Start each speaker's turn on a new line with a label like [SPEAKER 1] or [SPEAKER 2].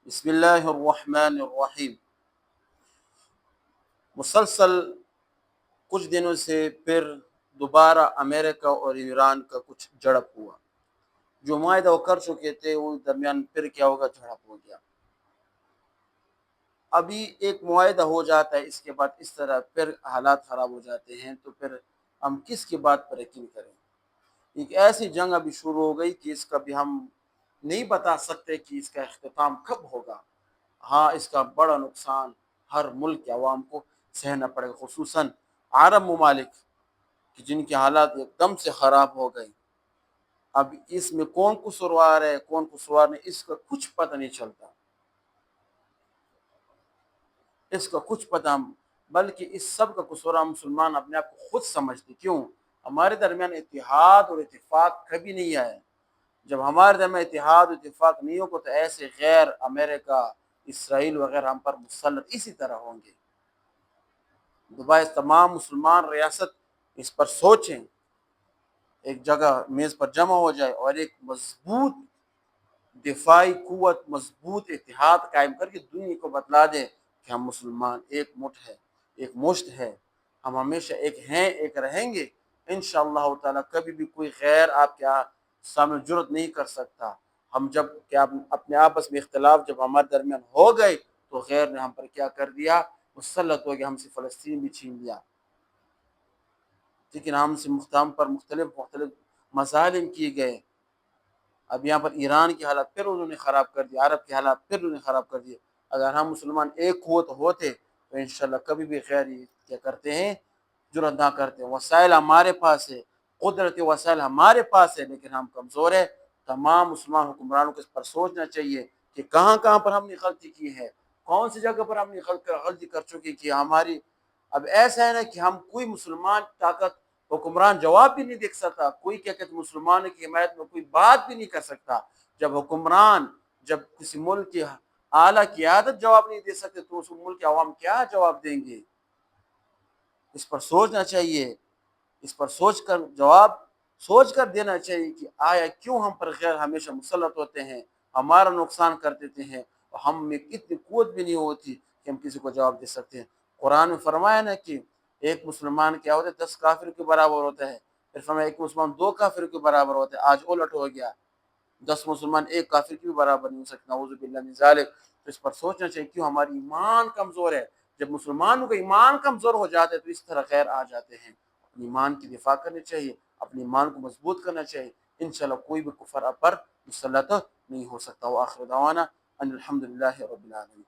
[SPEAKER 1] بسم اللہ الرحمن الرحیم۔ مسلسل کچھ دنوں سے پھر دوبارہ امریکہ اور ایران کا کچھ جھڑپ ہوا۔ جو معاہدہ وہ کر چکے تھے وہ درمیان پھر کیا ہوگا، جھڑپ ہو گیا۔ ابھی ایک معاہدہ ہو جاتا ہے، اس کے بعد اس طرح پھر حالات خراب ہو جاتے ہیں، تو پھر ہم کس کی بات پر یقین کریں؟ ایک ایسی جنگ ابھی شروع ہو گئی کہ اس کا بھی ہم نہیں بتا سکتے کہ اس کا اختتام کب ہوگا۔ ہاں، اس کا بڑا نقصان ہر ملک کے عوام کو سہنا پڑے گا، خصوصاً عرب ممالک جن کے حالات ایک دم سے خراب ہو گئے۔ اب اس میں کون قصوروار ہے، کون قصوروار نہیں، اس کا کچھ پتہ نہیں چلتا، اس کا کچھ پتہ، بلکہ اس سب کا قصور ہم مسلمان اپنے آپ کو خود سمجھتے۔ کیوں؟ ہمارے درمیان اتحاد اور اتفاق کبھی نہیں آیا۔ جب ہمارے درمیان اتحاد اور اتفاق نہیں ہوگا تو ایسے غیر امریکہ، اسرائیل وغیرہ ہم پر مسلط اسی طرح ہوں گے۔ دبئی تمام مسلمان ریاست اس پر سوچیں، ایک جگہ میز پر جمع ہو جائے اور ایک مضبوط دفاعی قوت، مضبوط اتحاد قائم کر کے دنیا کو بتلا دے کہ ہم مسلمان ایک مٹھ ہے، ایک مشت ہے، ہم ہمیشہ ایک ہیں، ایک رہیں گے۔ انشاءاللہ تعالی کبھی بھی کوئی غیر آپ کے سامنے جرت نہیں کر سکتا۔ ہم جب کیا اپنے آپس میں اختلاف جب ہمارے درمیان ہو گئے تو غیر نے ہم پر کیا کر دیا، مسلط ہو گیا، ہم سے فلسطین بھی چھین لیا، لیکن ہم سے پر مختلف مظالم کیے گئے۔ اب یہاں پر ایران کی حالت پھر انہوں نے خراب کر دی، عرب کی حالات پھر انہوں نے خراب کر دی۔ اگر ہم مسلمان ایک ہوتے تو انشاءاللہ کبھی بھی خیر کیا کرتے ہیں، جرت نہ کرتے ہیں۔ وسائل ہمارے پاس ہے، قدرتی وسائل ہمارے پاس ہے، لیکن ہم کمزور ہیں۔ تمام مسلمان حکمرانوں کو اس پر سوچنا چاہیے کہ کہاں کہاں پر ہم نے غلطی کی ہے، کون سی جگہ پر ہم نے غلطی کر چکی کہ ہماری اب ایسا ہے نا کہ ہم کوئی مسلمان طاقت حکمران جواب بھی نہیں دے سکتا، کوئی کیا کہتے مسلمانوں کی حمایت میں کوئی بات بھی نہیں کر سکتا۔ جب حکمران، جب کسی ملک کی اعلیٰ قیادت جواب نہیں دے سکتے تو اس ملک کے عوام کیا جواب دیں گے؟ اس پر سوچنا چاہیے، اس پر سوچ کر دینا چاہیے کہ آیا کیوں ہم پر غیر ہمیشہ مسلط ہوتے ہیں، ہمارا نقصان کر دیتے ہیں، اور ہم میں اتنی قوت بھی نہیں ہوتی کہ ہم کسی کو جواب دے سکتے ہیں۔ قرآن میں فرمایا نا کہ ایک مسلمان کیا ہوتا ہے 10 کافر کے برابر ہوتا ہے، پھر فرمایا ایک مسلمان 2 کافر کے برابر ہوتا ہے۔ آج الٹ ہو گیا، 10 مسلمان ایک کافر کی بھی برابر نہیں ہو سکتا، نعوذ باللہ من ذالک۔ تو اس پر سوچنا چاہیے کیوں ہماری ایمان کمزور ہے۔ جب مسلمانوں کا ایمان کمزور ہو جاتا ہے تو اس طرح غیر آ جاتے ہیں۔ اپنی ایمان کی دفاع کرنی چاہیے، اپنی ایمان کو مضبوط کرنا چاہیے، انشاءاللہ کوئی بھی کفر آپ پر مسلط نہیں ہو سکتا۔ وآخر دعوانا ان الحمدللہ رب العالمین۔